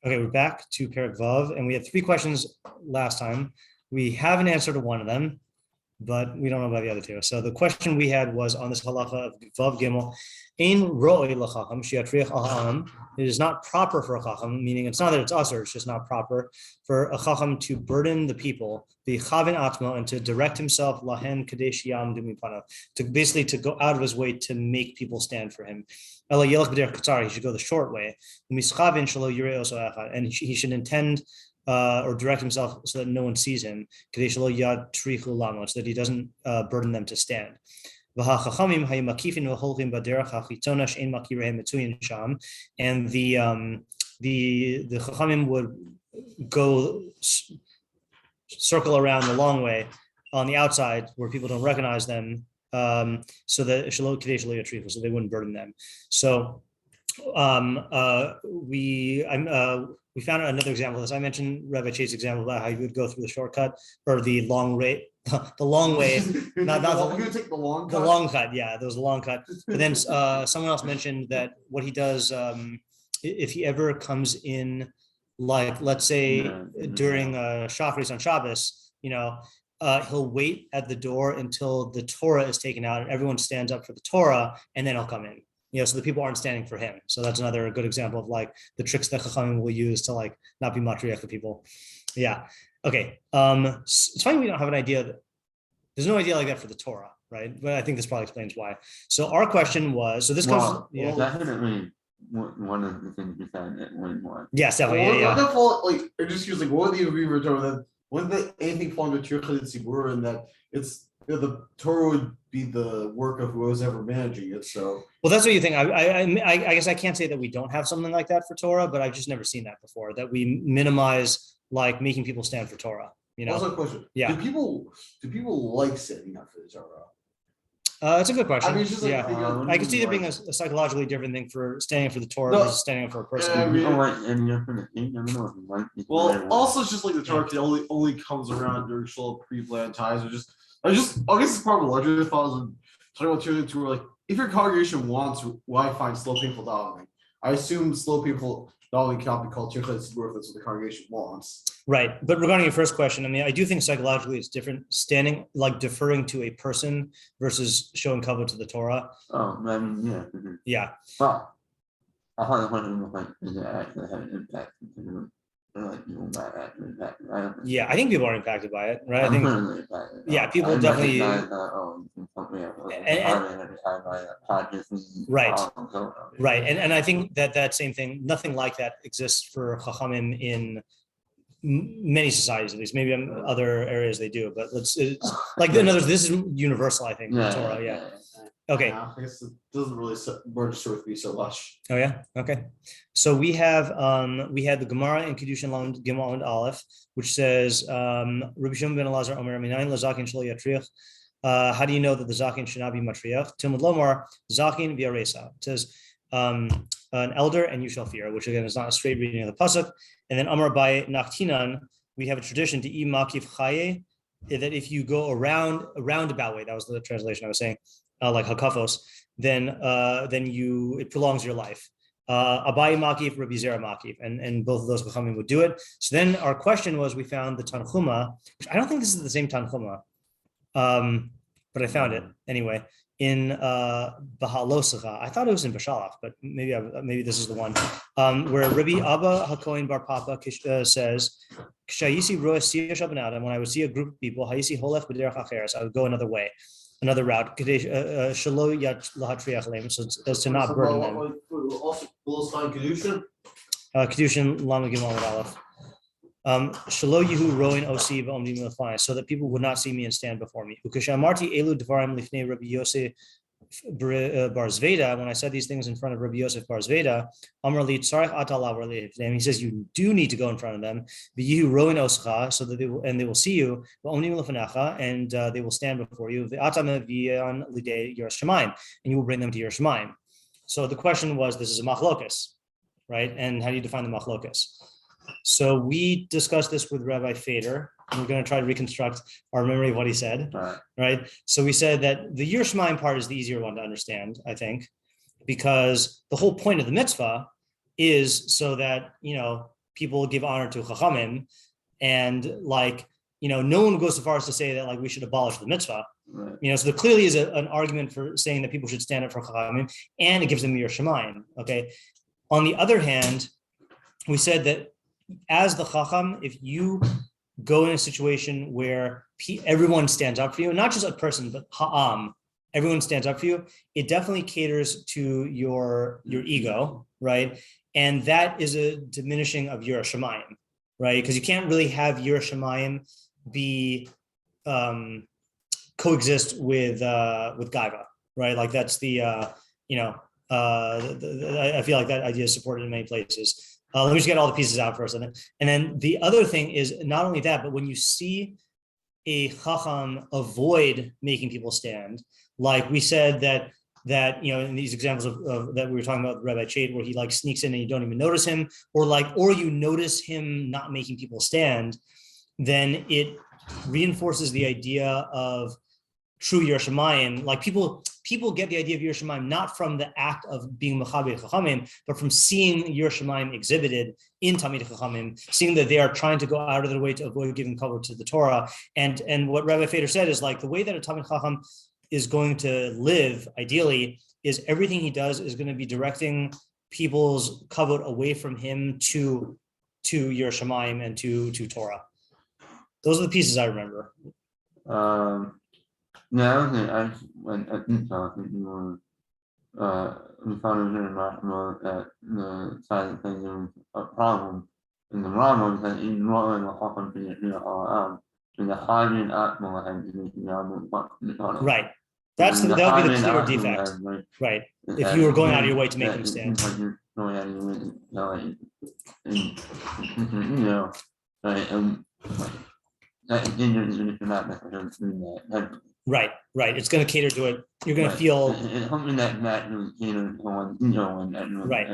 Okay, we're back to Perek Vav, and we had 3 questions last time. We have an answer to one of them, but we don't know about the other 2. So the question we had was on this halacha of Vav Gimel, Ein ro'ei l'chacham sheyatriach al ha'am. It is not proper for a chacham, meaning it's not that it's usher, it's just not proper for a chacham to burden the people, the chavin atmo, and to direct himself lahen kadesh yam dumipanav, to basically to go out of his way to make people stand for him. He should go the short way, and he should intend or direct himself so that no one sees him, so that he doesn't burden them to stand. And the Chachamim would go circle around the long way on the outside where people don't recognize them, so that so they wouldn't burden them. So we found another example of this. I mentioned Rabbi Chase's example about how you would go through the shortcut or the long way, the long way, not the long cut. Yeah, there was a long cut. But then someone else mentioned that what he does, if he ever comes in, like let's say during Shacharis on Shabbos, he'll wait at the door until the Torah is taken out and everyone stands up for the Torah, and then he'll come in. So the people aren't standing for him. So that's another good example of like the tricks that Chachamim will use to like not be matriach the people. Yeah. Okay. It's funny we don't have an idea. There's no idea like that for the Torah, right? But I think this probably explains why. So our question was, so this comes. Yeah. Definitely one of the things we found at one more. Yes, definitely. Like it just feels like what do you read Torah that when the anything fall into chavurah and that it's the Torah would be the work of whoever's ever managing it. So well, that's what you think. I guess I can't say that we don't have something like that for Torah, but I've just never seen that before. That we minimize like making people stand for Torah. Also a question. Yeah. Do people like standing up for the Torah? That's a good question. I mean, it's just like, I can see there being a psychologically different thing for standing for the Torah versus standing up for a person. Well, also it's just like the Torah only comes around during Shalom pre-planned times, or just I guess it's part of a larger thought of talking about Torah to where like if your congregation wants, why find slow painful davening? I assume slow painful davening cannot be called Torah if that's what the congregation wants. Right, but regarding your first question, I mean, I do think psychologically it's different standing, like deferring to a person versus showing Kavod to the Torah. Oh, I mean, yeah. Mm-hmm. Yeah. Well, I actually have an impact. Yeah, I think people are impacted by it, right? I think, yeah, people definitely. Right, and I think that same thing, nothing like that exists for Chachamim in many societies, at least. Maybe in other areas they do, but it's like in others, this is universal, I think. Yeah, Torah, yeah. Okay. I guess it doesn't really register with me so much. Oh yeah. Okay. So we had the Gemara in Kiddushin Gimel and Aleph, which says Rabbi Shimon ben Elazar Omer Minayin lazakin shelo yatriach. How do you know that the zakin should not be matriach? Talmud lomar zakin v'aresa. It says an elder and you shall fear, which again is not a straight reading of the pasuk. And then Amar by Nachtinan, we have a tradition to eat makif chaye, that if you go around a roundabout way, that was the translation I was saying. Like hakafos, then it prolongs your life. Abayi makif, Rabbi Zera makif, and both of those Chachamim would do it. So then our question was, we found the Tנחomא, which I don't think this is the same Tנחomã, but I found it anyway in Bahalosacha. I thought it was in Bashalach, but maybe this is the one where Rabbi Abba Hakohen Bar Papa says, when I would see a group of people, I would go another way. Another route, so as to not burden them. Also, Kiddushin. Kiddushin Lama Gimel Aleph. Shalo Yehu Roin Osi v'Omdim Lefnai, so that people would not see me and stand before me. Ukashamarti Elu Dvarim Lifnei Rabbi Yosef Bar Zveda. When I said these things in front of Rabbi Yosef Bar Zveda, Amar Li Tzarech Atalav Lifnei. He says you do need to go in front of them. V'Yehu Roin Oscha, so that they will see you. V'Omdim Lefnacha, and they will stand before you. V'Atam V'Yan Lidei Yerush Shamayim, and you will bring them to Yerush Shamayim. So the question was, this is a machlokas, right? And how do you define the machlokas? So we discussed this with Rabbi Fader. We're going to try to reconstruct our memory of what he said, right? So we said that the Yerush Shamayim part is the easier one to understand, I think, because the whole point of the mitzvah is so that, people give honor to Chachamim, and like, no one goes so far as to say that like we should abolish the mitzvah. Right. So there clearly is an argument for saying that people should stand up for Chachamim, and it gives them your Shemayim. Okay. On the other hand, we said that as the Chacham, if you go in a situation where everyone stands up for you, not just a person, but ha'am, everyone stands up for you, it definitely caters to your ego, right? And that is a diminishing of your Shemayim, right? Because you can't really have your Shemayim be coexist with Gaiva, right? Like that's the I feel like that idea is supported in many places. Let me just get all the pieces out first, and then the other thing is not only that, but when you see a Chacham avoid making people stand, like we said that in these examples of that we were talking about Rabbi Chait, where he like sneaks in and you don't even notice him, or you notice him not making people stand, then it reinforces the idea of true Yiras Shamayim. Like people get the idea of Yiras Shamayim not from the act of being Mechaber Chachamim, but from seeing Yiras Shamayim exhibited in Talmid Chachamim, seeing that they are trying to go out of their way to avoid giving Kavod to the Torah. And what Rabbi Feder said is like the way that a Talmid Chacham is going to live, ideally, is everything he does is going to be directing people's Kavod away from him to Yiras Shamayim and to Torah. Those are the pieces I remember. Yeah, when I think so, I think we found it very much more that the side of things is a problem. In the Rambam that in Roman or often be in the hiding out more and Right. That would be the clear defect. Right. If you were going out of your way to make him stand. Right. It's going to cater to it. You're going to feel right.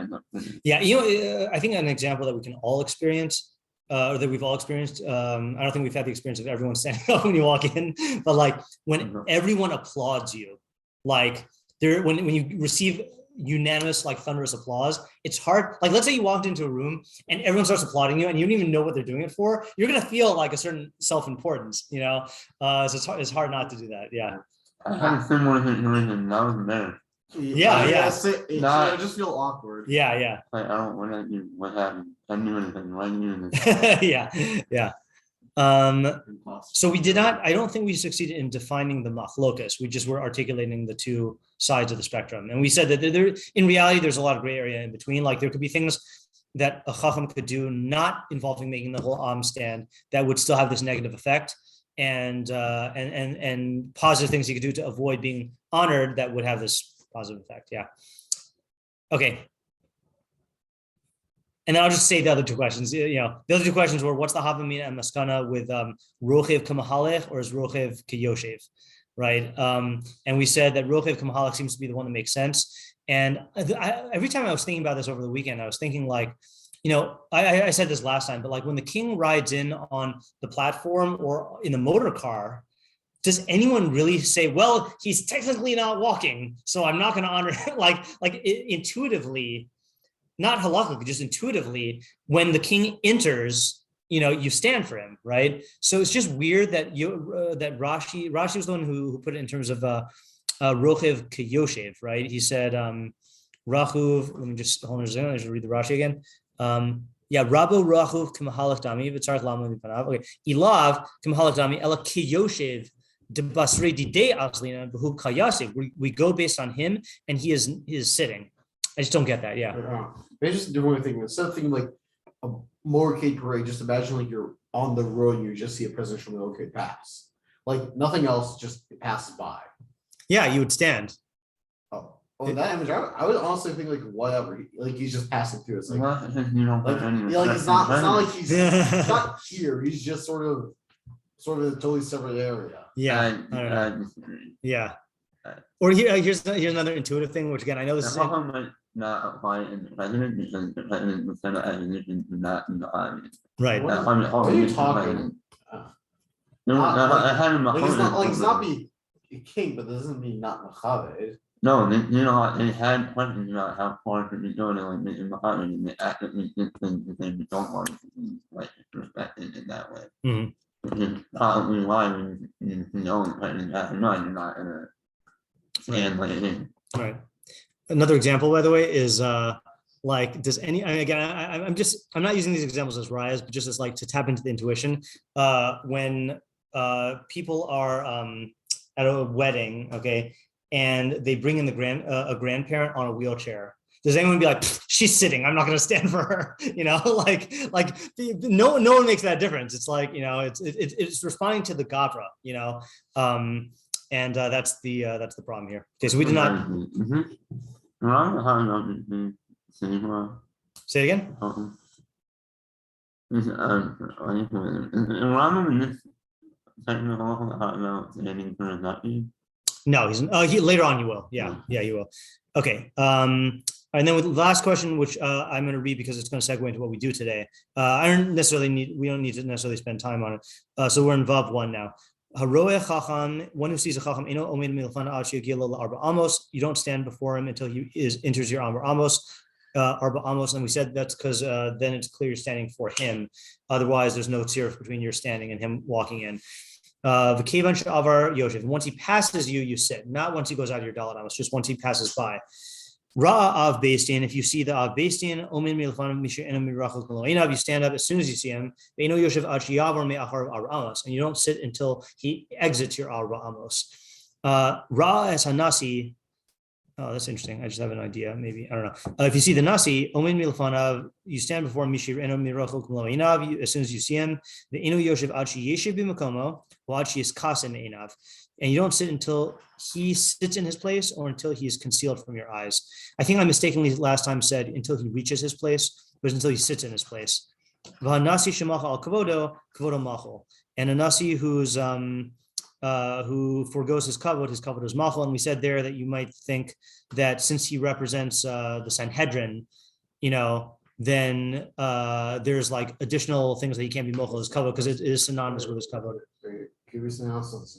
Yeah, I think an example that we can all experience, or that we've all experienced. I don't think we've had the experience of everyone standing up when you walk in, but like when everyone applauds you, like when you receive unanimous like thunderous applause, it's hard. Like let's say you walked into a room and everyone starts applauding you and you don't even know what they're doing it for, you're gonna feel like a certain self-importance, so it's hard not to do that. Yeah, I had a similar situation. I was there. Yeah. I just feel awkward. Yeah. Like I don't want to do what happened. I knew anything. Why knew Yeah. So we did not, I don't think we succeeded in defining the machlokas. We just were articulating the two sides of the spectrum. And we said that there, in reality, there's a lot of gray area in between. Like there could be things that a chacham could do not involving making the whole am stand that would still have this negative effect, and positive things he could do to avoid being honored that would have this positive effect. Yeah. Okay. And then I'll just say the other two questions. The other two questions were, what's the havamina and maskana with rochev kamahalech or is rochev kiyoshev, right? And we said that rochev kamahalech seems to be the one that makes sense. And every time I was thinking about this over the weekend, I was thinking like, I said this last time, but like when the king rides in on the platform or in the motor car, does anyone really say, well, he's technically not walking, so I'm not going to honor him? Intuitively, not halachically, just intuitively, when the king enters, you stand for him, right? So it's just weird that that Rashi was the one who put it in terms of rochev kiyoshev, right? He said rachuv. Let me just hold on a second. I should read the Rashi again. Rabo rachuv k'mahalach dami v'tzarich lama mipanav. Okay, ilav k'mahalach dami ela kiyoshev debasrei didei aslina b'hu kayasev. We go based on him, and he is sitting. I just don't get that. Yeah. Maybe just a different way of thinking. Instead of thinking like a motorcade parade, just imagine like you're on the road and you just see a presidential motorcade pass. Like nothing else, just it passes by. Yeah, you would stand. Oh, that image, I would honestly think like whatever. Like he's just passing through. It's like, it's not like he's not here. He's just sort of a totally separate area. Yeah. I don't know. Yeah. Or here's another intuitive thing, which again I know this is not apply in the president because the president was set up as a not in the army. Right. What are you talking? It's not like he's not be a king, but that doesn't mean not Machaved. No, they had questions about how far could be going and like in Muhammad, and they actively did things that they don't want to be like respected in that way. Mhm. Which is probably why when you know questions after none, you're not gonna stand like it is. Right. Another example, by the way, is like, does any, again, I'm not using these examples as rise, but just as like to tap into the intuition. When people are at a wedding, okay, and they bring in a grandparent on a wheelchair. Does anyone be like, she's sitting, I'm not going to stand for her? No one makes that difference. It's like, it's responding to the gavra, and that's the problem here. Okay, so we did not. Say it again. No, he later on you will. Yeah, you will. Okay. And then with the last question, which I'm going to read because it's going to segue into what we do today. We don't need to necessarily spend time on it. So we're in Vav 1 now. One who sees a chacham, you don't stand before him until he enters your arba amos. And we said that's because then it's clear you're standing for him. Otherwise, there's no tziruf between your standing and him walking in. Once he passes you, you sit. Not once he goes out of your dalat amos, just once he passes by. Av Beis Din, if you see the Av Beis Din, you stand up as soon as you see him, and you don't sit until he exits your arba amos. As Nasi. Oh, that's interesting. I just have an idea. Maybe, I don't know. If you see the Nasi, you stand before him as soon as you see him. And you don't sit until he sits in his place or until he is concealed from your eyes. I think I mistakenly last time said until he reaches his place, but until he sits in his place. And a Nasi who forgoes his kavod is machal. And we said there that you might think that since he represents the Sanhedrin, then there's like additional things that he can't be machal his kavod because it is synonymous with his kavod. Can we say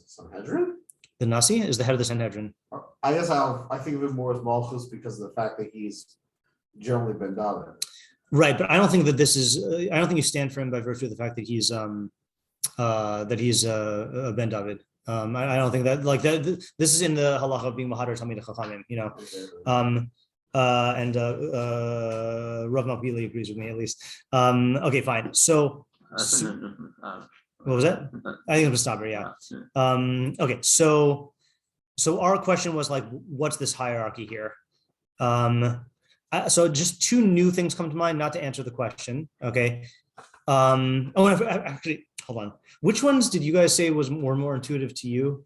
Sanhedrin? The Nasi is the head of the Sanhedrin. I guess I think of it more as Malchus because of the fact that he's generally Ben David. Right, but I don't think that this is. I don't think you stand for him by virtue of the fact that he's Ben David. I don't think that like that. This is in the halacha of being mahadar tamid chachamim. And Rambam Bekius agrees with me at least. Okay, fine. So what was that? I think it was stopper. Yeah. Okay. So our question was like, what's this hierarchy here? So just two new things come to mind, not to answer the question. Okay. Actually, hold on. Which ones did you guys say was more intuitive to you?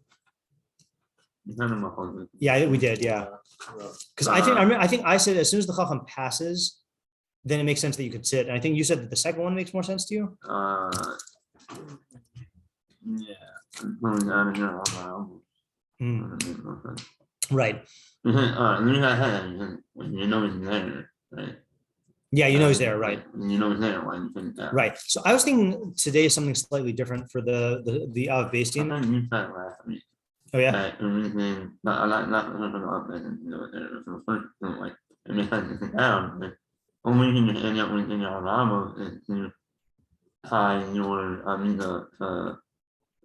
Yeah, we did. Yeah. Because I think I said as soon as the chacham passes, then it makes sense that you could sit. And I think you said that the second one makes more sense to you. Right. Yeah, he's there, right? He's there. Why do you think that? Right. So I was thinking today something slightly different for the Av Beis Din. Oh yeah. It makes sense to sit down. Only thing you end up with in your Rambam is to tie your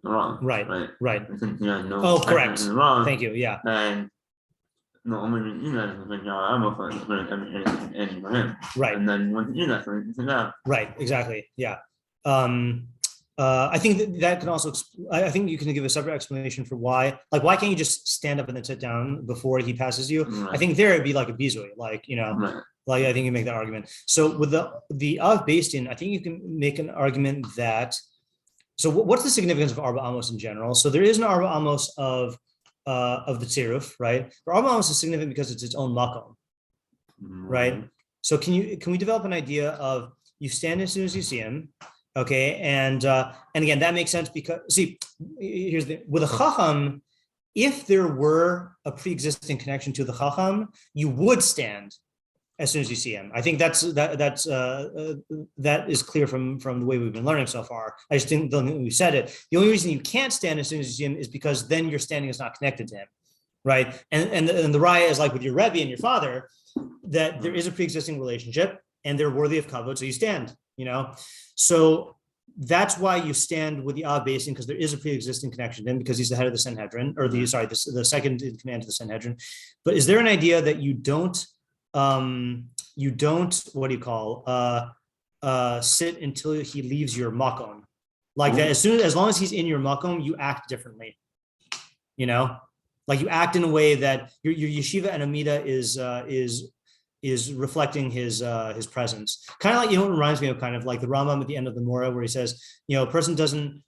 wrong. Right. Since you have no correct. Wrong, thank you. Yeah. And the only thing you know is when your Rambam is putting everything in for him. Right. And then once you do that, so you sit down. Right. Exactly. Yeah. I think that can also. I think you can give a separate explanation for why. Like, why can't you just stand up and then sit down before he passes you? Right. I think there it'd be like a bizui, like Right. Like I think you make that argument. So with the Av Beis Din, I think you can make an argument that. So what's the significance of arba amos in general? So there is an arba amos of the tziruf, right? But arba amos is significant because it's its own makom, right? So can we develop an idea of you stand as soon as you see him, okay? And again, that makes sense because see, with a chacham, if there were a pre-existing connection to the chacham, you would stand as soon as you see him. I think that is clear from the way we've been learning so far. I just don't think we said it. The only reason you can't stand as soon as you see him is because then your standing is not connected to him, right? And the raya is like with your Rebbe and your father, that there is a pre-existing relationship and they're worthy of kavod, so you stand, So that's why you stand with the Beis Din, because there is a pre-existing connection then, because he's the head of the Sanhedrin, or the second in command of the Sanhedrin. But is there an idea that you don't sit until he leaves your makom? Like that, as long as he's in your makom, you act differently. Like you act in a way that your yeshiva and amida is reflecting his presence. Kind of like, what reminds me of kind of like the Rambam at the end of the Mora, where he says, a person doesn't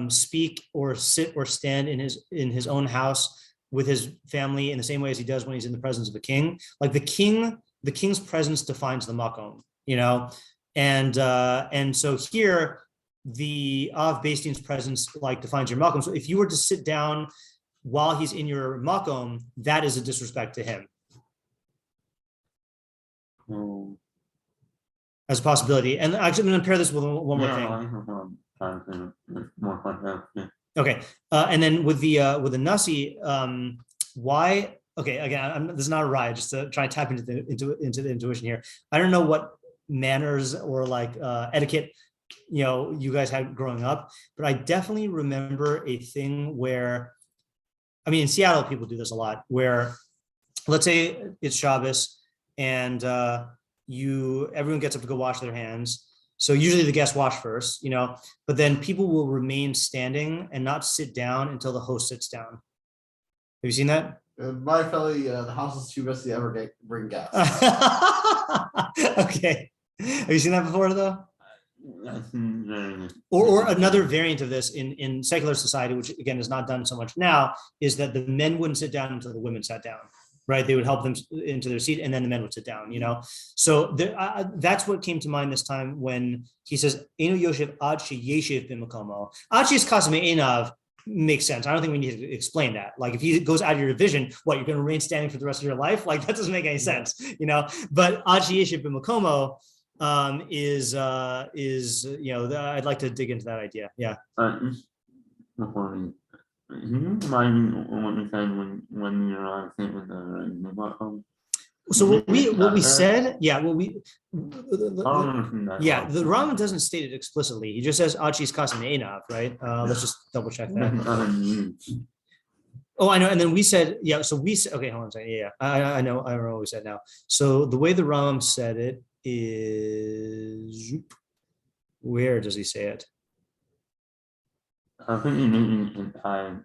speak or sit or stand in his own house with his family in the same way as he does when he's in the presence of a king. Like the king's presence defines the makom, and so here the Beis Din's presence like defines your makom. So if you were to sit down while he's in your makom, that is a disrespect to him. As a possibility. And actually, I'm going to pair this with one more thing. Okay, and then with the Nasi, why? Okay, again, this is not a ride, just to try and tap into the intuition here. I don't know what manners or like etiquette you guys had growing up, but I definitely remember a thing where, I mean, in Seattle, people do this a lot, where let's say it's Shabbos and everyone gets up to go wash their hands. So usually the guests wash first, but then people will remain standing and not sit down until the host sits down. Have you seen that? My family, the house is too messy to ever bring guests. Okay. Have you seen that before though? Or another variant of this in secular society, which again is not done so much now, is that the men wouldn't sit down until the women sat down, right? They would help them into their seat and then the men would sit down, So that's what came to mind this time when he says, Eino yoshev ad sheyeshev b'makomo. Ad sheyes kasem einav makes sense. I don't think we need to explain that. Like if he goes out of your vision, what, you're going to remain standing for the rest of your life? Like that doesn't make any sense, But ad sheyeshev b'makomo is I'd like to dig into that idea. Yeah. You mind what you said when you're on state with the So what we said, the Rambam doesn't state it explicitly. He just says Achis Kasim Einav, right? Let's just double check that. Oh, I know. And then we said, okay, hold on a second. Yeah, I know what we said now. So the way the Rambam said it is, where does he say it? I think you mean in time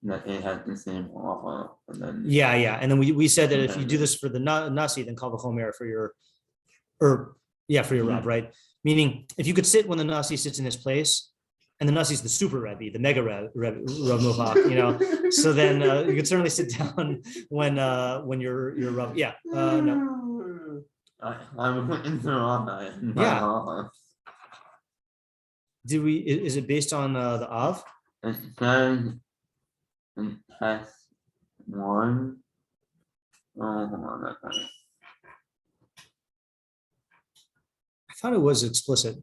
that it has the same offer. Yeah. And then we said that if you do this for the Nasi, then call the chomer for your Rav, right? Meaning if you could sit when the Nasi sits in his place, and the Nasi is the super Rebbe, the mega Rav Muhak, so then you could certainly sit down when you're Rav. Yeah. No. I'm looking through all that. Yeah. Is it based on the Av? It says in test 1. Oh, hold on. I thought it was explicit.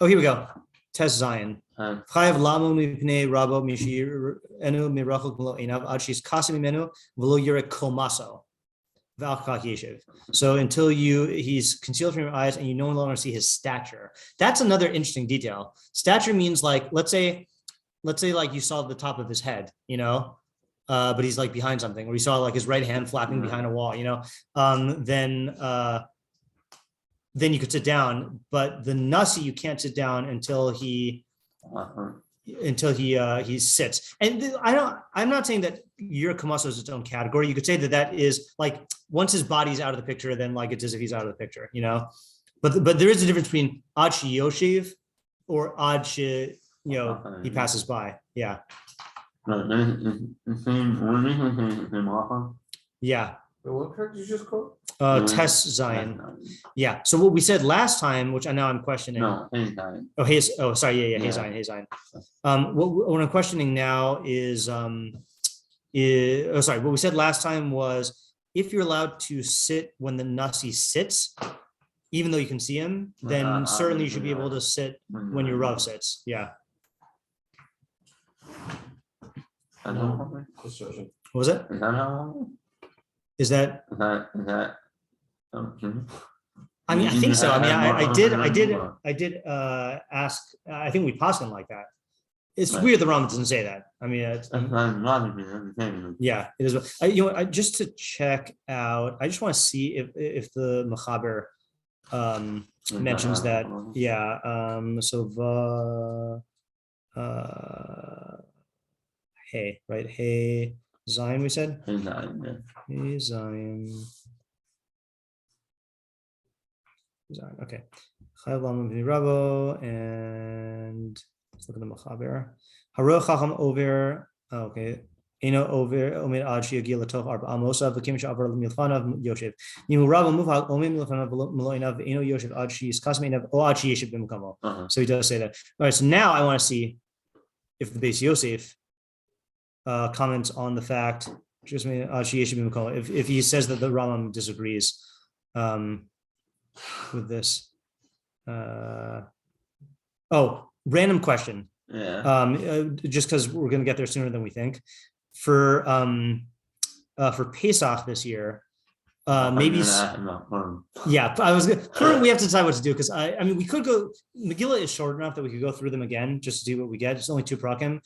Oh, here we go. Test Zion. Chayav lamo mipnei rabo mishir enu mirachok melo einav ad she's kasim mimenu v'lo yirek komaso. So until he's concealed from your eyes and you no longer see his stature. That's another interesting detail. Stature means like, let's say like you saw the top of his head, but he's like behind something, or you saw like his right hand flapping behind a wall, then you could sit down, but the Nasi, you can't sit down until he sits. And I'm not saying that your kamaso is its own category. You could say that is like, once his body's out of the picture, then like it's as if he's out of the picture, but there is a difference between ad she yoshev or ad she, he passes by. Yeah. Yeah. What part did you just quote? Test Zion. Yeah. So what we said last time, which I now I'm questioning. No, hey Zion. Oh, sorry. Yeah. Hey Zion. What I'm questioning now is what we said last time was, if you're allowed to sit when the Nasi sits, even though you can see him, then certainly you should be able to sit when your Rav sits. Yeah. What was it? Is that how long? Is that? Is that? I mean, I think so. I mean, I did ask. I think we passed him like that. It's Right. weird the Rambam doesn't say that. I mean, yeah, it is. Just to check out, I just want to see if the Mechaber mentions that. Yeah. Hey, right? Hey, Zion. We said. Hey, Zion. Okay. Rabo and let's look at the Mechaber. Haro Chacham over. Okay. Eno over Omed Adshi Agil Latoch Arba Amosa Vakimish Avar Milfanav Yoshev. Nimu Rabo Muvak Omed Milfanav Meloinav Eno Yoshev Adshi Kasminav O Adshi Yeshiv Bimkamo. So he does say that. All right. So now I want to see if the Beis Yosef comments on the fact just Adshi Yeshiv Bimkamo. If he says that the Rambam disagrees. With this, random question. Yeah. Just because we're going to get there sooner than we think. For Pesach this year, maybe. Yeah, I was. We have to decide what to do because I mean we could go. Megillah is short enough that we could go through them again just to see what we get. It's only 2 prakim.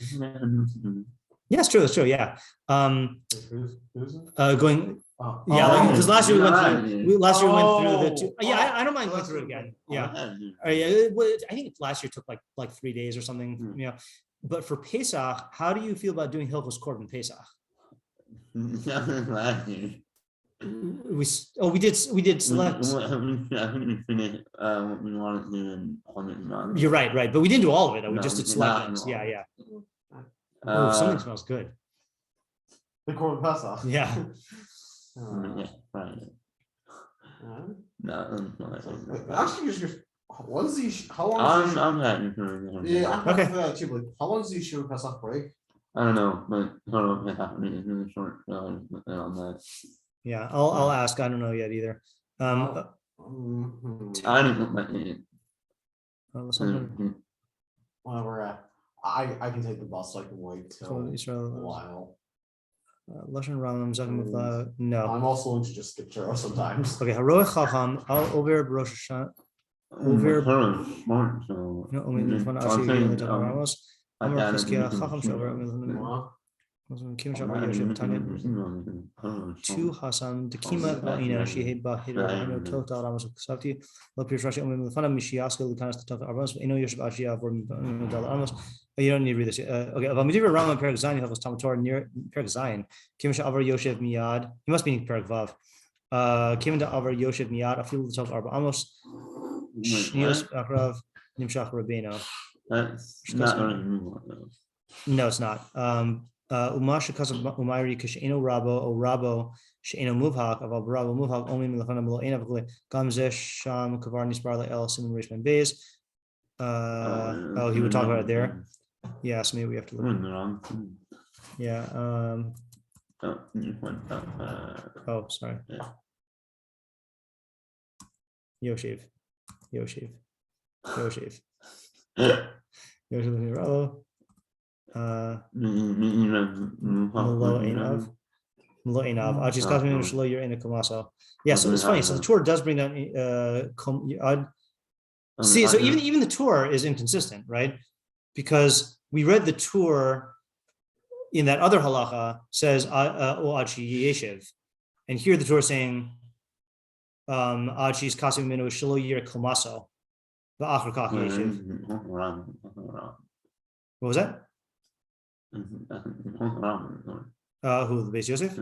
Yeah, it's true. It's true. Yeah. Going. Because last year we went through. Last year we went through the 2. Yeah, I don't mind going through it again. Yeah. I think last year took like 3 days or something. Yeah. But for Pesach, how do you feel about doing Hilchos Korban Pesach? We did select. You're right. But we didn't do all of it. We just did selections. Yeah. Something smells good. The Korban Pesach. Yeah. Yeah, right. No, actually, how long? I'm happy. Yeah, okay. Too, but how long does the shiur Pesach break? I don't know, but Torah is really short on that. Yeah, I'll ask. I don't know yet either. I didn't look like it. Whatever. I can take the bus. So I can wait till a while. Lashon Rambam Zakim no. I'm also willing to just skip Torah sometimes. Okay, Haroeh Chacham over Rosh Hashanah over two Hasam Dekima Ina Sheheba Hidra Total Ramos Ksafti Lopish Rashi Fana Mishiaska Lucanas to talk Aramos Eno Yoshib Ashia for Medal Amos. You don't need to read this. Okay, about Medivir Rambam Perak Zayin Hilchos Talmud Torah near Perak Zayin. Kim Avar Yoshev Miyad. He must be in Perak Vav. Kim to Avar Yoshev Miyad. A few talk Arba Amos. Shnius Akrav Nimshach Rabbeinu. That's not really. No, it's not. Umasha Kasab Umairi Kishino Rabo O Rabo Shino Muvhak of Rabo Muvhak only Milafana Milo Enavle Gamzesh Sham Kavar Nisparla El Simon Richmond Bays. He would talk about it there. Yeah, so maybe we have to look. Yeah. Sorry. Yoshev. Yeah, so it's funny. So the Torah does bring down see, so even the Torah is inconsistent, right? Because we read the Torah in that other halacha says Achi Yeshiv, and here the Torah is saying Achi's Kasim Minu Shalo Yir Komaso, the Achar Kach Yeshiv. What was that? Who, the Beis Yosef?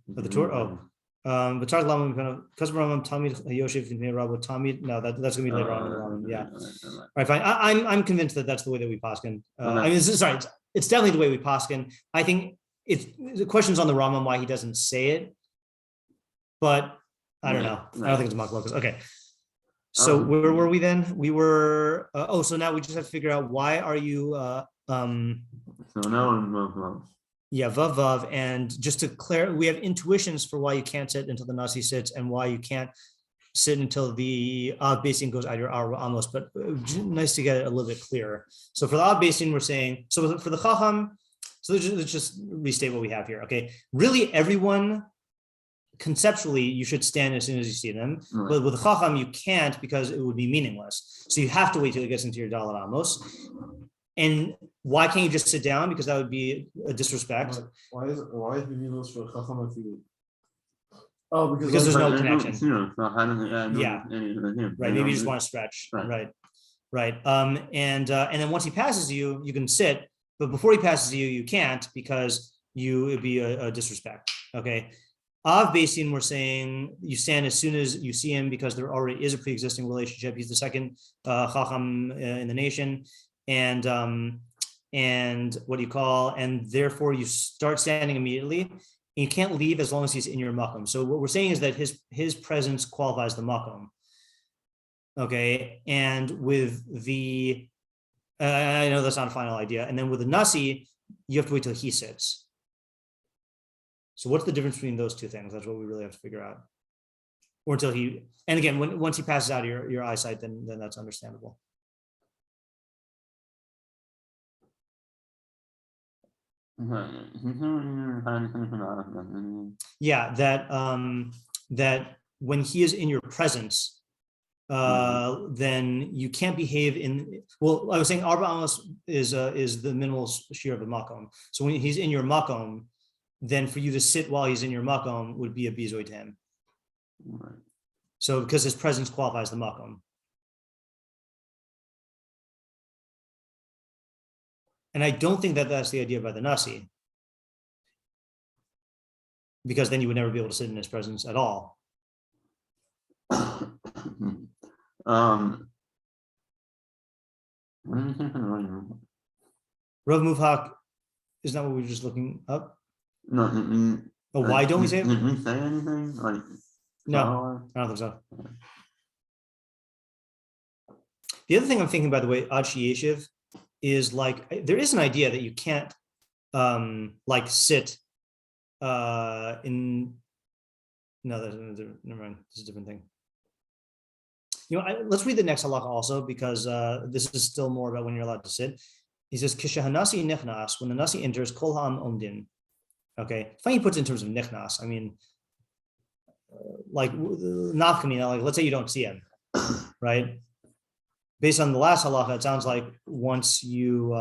The Torah? Oh. But because Rambam Talmud Yoshev Rabo Talmud. No, that's gonna be later on in the Rambam. Yeah. All right, fine. I'm convinced that that's the way that we paskin. I mean, it's definitely the way we paskin. I think the question's on the Rambam why he doesn't say it, but I don't know. I don't think it's Maklokas. Okay. So where were we then? We were. So now we just have to figure out why are you. So now yeah, vav, and just to clear, we have intuitions for why you can't sit until the Nasi sits and why you can't sit until the Beis Din goes either hour almost, but nice to get it a little bit clerer. So for the Beis Din, we're saying, so for the Chacham, So let's just restate what we have here. Okay, really, everyone conceptually you should stand as soon as you see them, but with Chacham you can't because it would be meaningless. So you have to wait till it gets into your Dalet Amos. And why can't you just sit down? Because that would be a disrespect. Why is it meaningless for Chacham if you? Oh, because there's no connection. Yeah. Right. Maybe you just want to stretch. Right. And then once he passes you, you can sit, but before he passes you, you can't because it'd be a disrespect. Okay. Av Beis Din, we're saying you stand as soon as you see him because there already is a pre-existing relationship. He's the second Chacham in the nation, and what do you call? And therefore you start standing immediately. You can't leave as long as he's in your makom. So what we're saying is that his presence qualifies the makom. Okay, and with the I know that's not a final idea. And then with the Nasi, you have to wait till he sits. So what's the difference between those two things? That's what we really have to figure out. Or until he, and again, once he passes out of your eyesight, then that's understandable. Yeah, that when he is in your presence, then you can't behave in. Well, I was saying Arba Amos is the minimal shiur of the makom. So when he's in your makom, then for you to sit while he's in your makom would be a bizoy to him. Right. So because his presence qualifies the makom. And I don't think that that's the idea by the Nasi, because then you would never be able to sit in his presence at all. Rav Muvhak, isn't that what we were just looking up? No. Why don't we say it? Did we say anything? No, I don't think so. The other thing I'm thinking, by the way, Ad Sheyeshiv, is like there is an idea that you can't like sit in. No, never mind. This is a different thing. You know, let's read the next halakha also, because this is still more about when you're allowed to sit. He says, "Kishahanasi nichnas," when the nasi enters, kol ha'am omdin. Okay, funny he puts it in terms of nichnas. I mean, like nafkamina, like let's say you don't see him, right? Based on the last halakha, it sounds like once you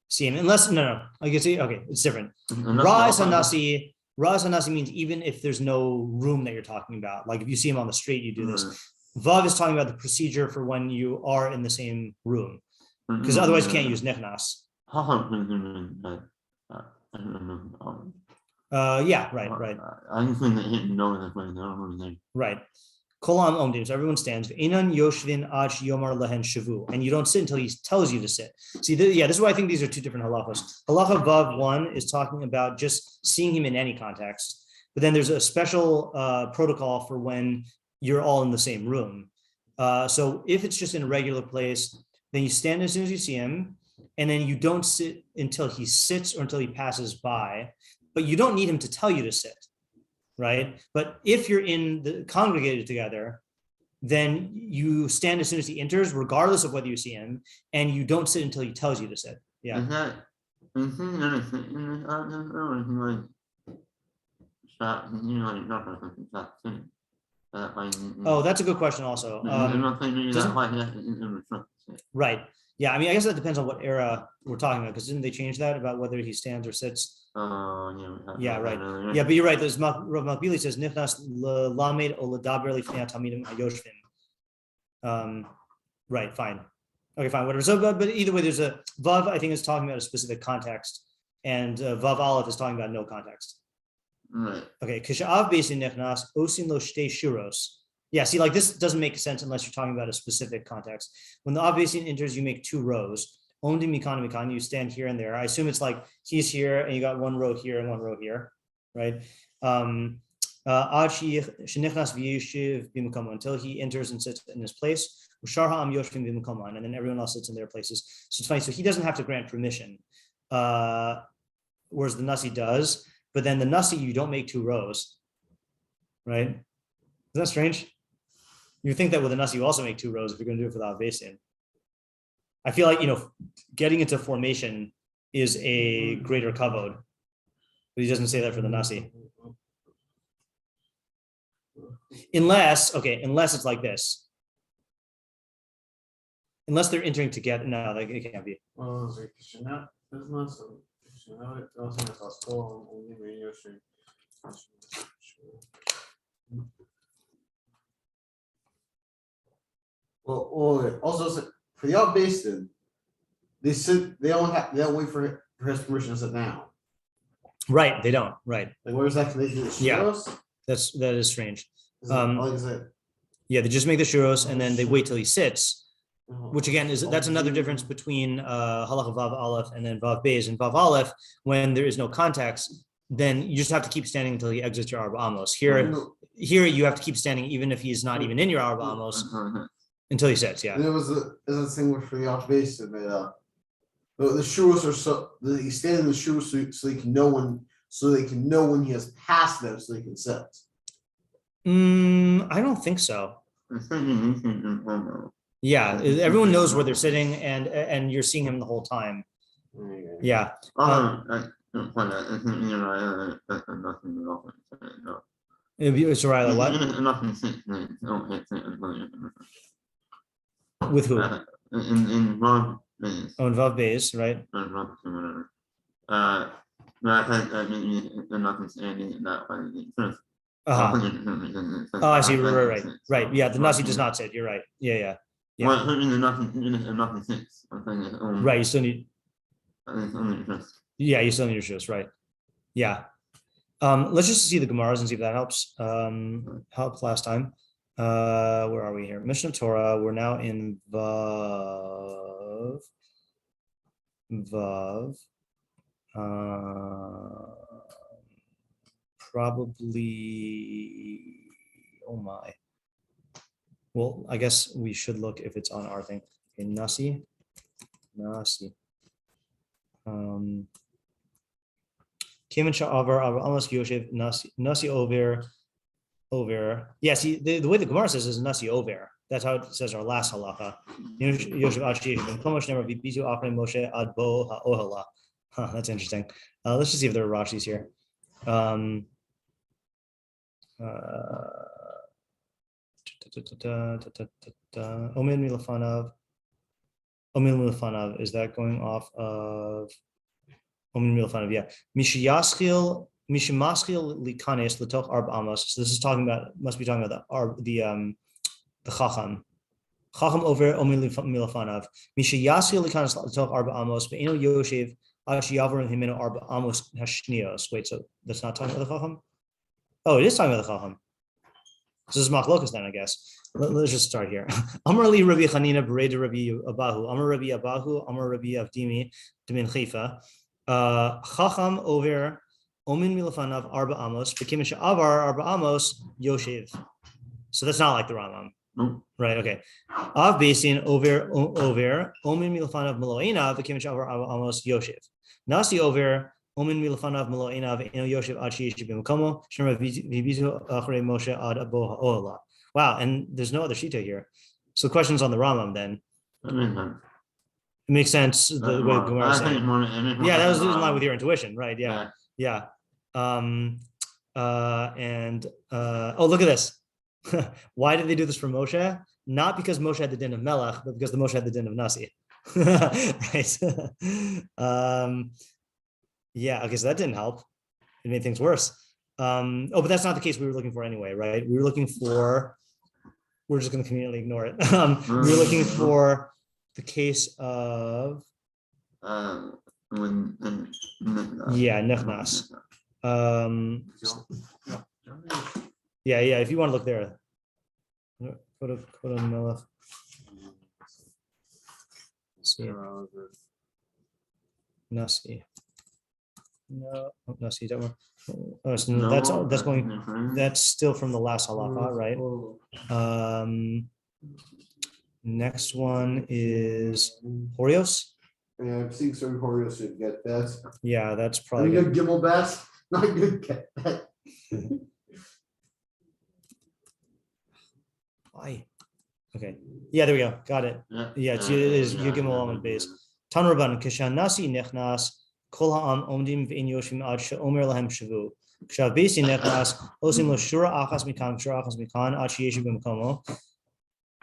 see him, unless no, I can see. Okay, it's different. Raz hanasi means even if there's no room that you're talking about. Like if you see him on the street, you do this. Vav is talking about the procedure for when you are in the same room, because otherwise you can't use nichnas. Yeah, right. I just think that he didn't know this way. Right. Kolam omdim. So everyone stands. Einan yoshvin ach yomar lehen shavu, and you don't sit until he tells you to sit. See, this is why I think these are two different halachos. Halacha vav 1 is talking about just seeing him in any context, but then there's a special protocol for when you're all in the same room. So if it's just in a regular place, then you stand as soon as you see him, and then you don't sit until he sits or until he passes by, but you don't need him to tell you to sit, right? But if you're congregated together, then you stand as soon as he enters, regardless of whether you see him, and you don't sit until he tells you to sit. Yeah. Is that gonna sit in this audience, or is he like stop? Not sitting. Oh, that's a good question also. Right. Yeah, I mean, I guess that depends on what era we're talking about, because didn't they change that about whether he stands or sits? Yeah, right. Yeah, but you're right. There's Rambam Bekius says nichnas lamed o ledaber lifnei talmidim hayoshvin. Right. Fine. Okay. Fine. Whatever. So, but either way, there's a vav. I think is talking about a specific context, and vav aleph is talking about no context. Right. Okay. Kisha'av Beis Din nichnas osin lo shtei shuros. Yeah, see, like this doesn't make sense unless you're talking about a specific context. When the Av Beis Din enters, you make 2 rows. Only mikan, you stand here and there. I assume it's like he's here and you got 1 row here and 1 row here, right? Until he enters and sits in his place. And then everyone else sits in their places. So it's funny. So he doesn't have to grant permission, whereas the Nasi does. But then the Nasi, you don't make 2 rows, right? Isn't that strange? You think that with a Nasi, you also make 2 rows if you're going to do it for the Av Beis Din. I feel like, getting into formation is a greater kavod. But he doesn't say that for the Nasi. Unless it's like this. Unless they're entering together. No, like it can't be. Well, also for the Beis Din, they don't wait for his permission to sit down. Right, they don't. Right. Like where's that connected to the shiuros? That is strange. Like is it? Yeah, they just make the shiuros and then they wait till he sits. Which again that's another difference Oh, between halacha vav aleph and then vav beis. And vav aleph, when there is no context, then you just have to keep standing until he exits your arba amos. Here you have to keep standing even if he's not even in your arba amos until he sits. Yeah. And there was a thing with for the Beis Din that the shiuros are he stands in the shiuros so they can know when he has passed them so they can sit. I don't think so. Yeah, everyone knows where they're sitting, and you're seeing him the whole time. Yeah. It's right. What? With who? In Vav Beis. Oh, in Vav Beis, right? Oh, I see. Right. Yeah, the Nasi does not sit. You're right. Yeah. Right. You still need. Yeah, you still need your shoes. Right. Yeah. Let's just see the Gemaras and see if that helps. Helped last time. Where are we here? Mishnah Torah. We're now in Vav. Probably. Oh my. Well, I guess we should look if it's on our thing. Okay, Nasi. Kim and Sha'avar, almost Yoshev, Nasi over. Yeah, see, the way the Gemara says is Nasi over. That's how it says our last halacha. Yoshev Ashi, and Komosh never be Bizu offering Moshe ad bo ha'ohala. That's interesting. Let's just see if there are Rashis here. Omin milafanav. Is that going off of Omin milafanav? Yeah. Mishimaschil likanes letoch arba amos. So this is must be talking about the chacham. Chacham over Omin milafanav. Mishiyaschil likanes letoch arba amos. Be'eno yoshev ashiyavar himeno arba amos hashnios. Wait, so that's not talking about the chacham? Oh, it is talking about the chacham. So this is machlokas then, I guess. Let's just start here. Amar li Rabbi Chanina Bereda Rabbi Abahu. Amar Rabbi Abahu. Amar Rabbi Avdimi Demin Chifa. Chacham over Omin milafanav arba amos. Bekim sha'avar arba amos yoshev. So that's not like the Rambam. Right. Okay. Av Beis Din over Omin milafanav meloina. Bekim sha'avar arba amos yoshev. Nasi over Omin milafanav meloinav eno yoshev ad sheyish b'mkomo shema v'bizu achrei Moshe ad abo ha'olah. Wow, and there's no other shita here. So the question's on the Rambam then. It makes sense the way Gemara is saying. Yeah, that was in line with your intuition, right? Yeah. And look at this. Why did they do this for Moshe? Not because Moshe had the din of Melech, but because the Moshe had the din of Nasi. Right. Yeah, okay, so that didn't help. It made things worse. But that's not the case we were looking for anyway, right? We were looking for, we're just going to conveniently ignore it. We were looking for the case of, nechnas. Yeah, if you want to look there. Go to Melech. See. Nasi. No, Nasi, don't worry. Oh, so that's still from the last halacha, right? Next one is Horios. Yeah, I'm seeing some Horios should get that. Yeah, that's probably good. Gimel best, not good cat. Why? Okay. Yeah, there we go. Got it. Yeah, it is Yugimel Amud Beis. Tanraban Kishan Nasi Nechnas kol ha'am omdim ve'in yoshvim ad she'omer lahem shavu. Kshav Beis Din nechnas osim lo shura achas mikan ad sheyeshiv b'makomo.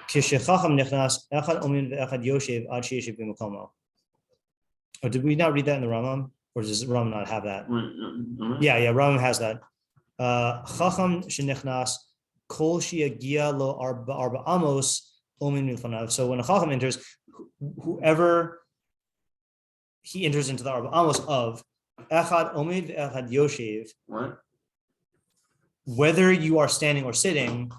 Kishechacham nechnas echad omin ve'echad yoshev ad sheyeshiv b'makomo. Oh, did we not read that in the Rambam, or does Rambam not have that? Yeah, Rambam has that. Chacham shenechnas kol sheyagia lo arba amos omin milfanav. So when a chacham enters, whoever he enters into the arba amos of echad omid echad yoshev. What? Whether you are standing or sitting,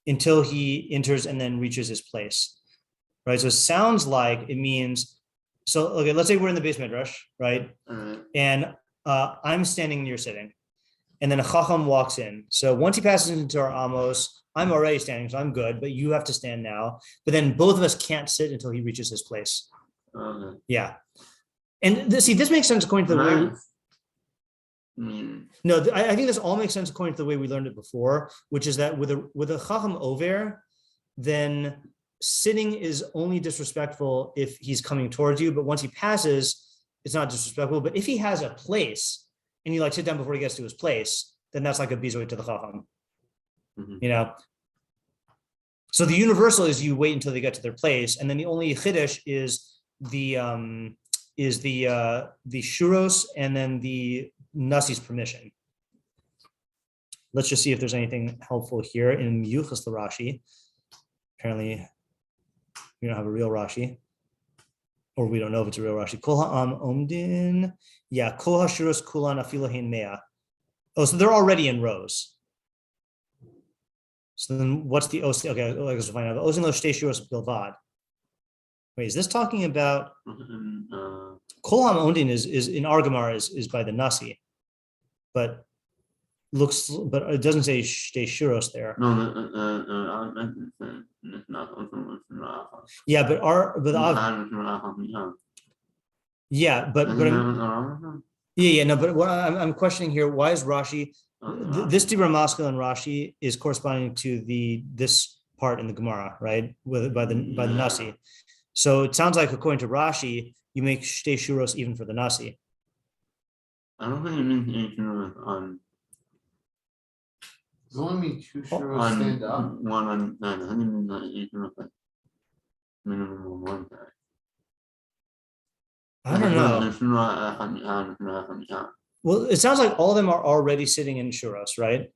until he enters and then reaches his place, right? So it sounds like it means, so okay, let's say we're in the base Middrash, right? And I'm standing and you're sitting, and then a chacham walks in. So once he passes into our amos, I'm already standing, so I'm good, but you have to stand now. But then both of us can't sit until he reaches his place. Yeah. And this makes sense according to the way. No, I think this all makes sense according to the way we learned it before, which is that with a chacham over, then sitting is only disrespectful if he's coming towards you, but once he passes, it's not disrespectful. But if he has a place and you like sit down before he gets to his place, then that's like a bizoy to the chacham. You know. So the universal is you wait until they get to their place, and then the only chiddush is the shuros and then the Nasi's permission. Let's just see if there's anything helpful here in Hilchos the Rashi. Apparently, we don't have a real Rashi, or we don't know if it's a real Rashi. Kol ha'am omdin, yeah, kol ha'shuros kulan afilahin mea. Oh, so they're already in rows. So then, what's the os? Okay, I guess we'll find out. Osin lo shtei shuros bilvad. Wait, is this talking about kol ha'am omdin is in our Gemara is by the Nasi, but it doesn't say shtei shuros there. Yeah, but what I'm questioning here, why is Rashi this Dibra masculine Rashi is corresponding to this part in the Gemara, right? By the Nasi. So it sounds like according to Rashi, you make shtei shuros even for the Nasi. I don't think it means shuros on. There's only 2 shuros stand up. One on 9. I think it means minimum of 1 guy. I don't know. Well, it sounds like all of them are already sitting in shuros, right?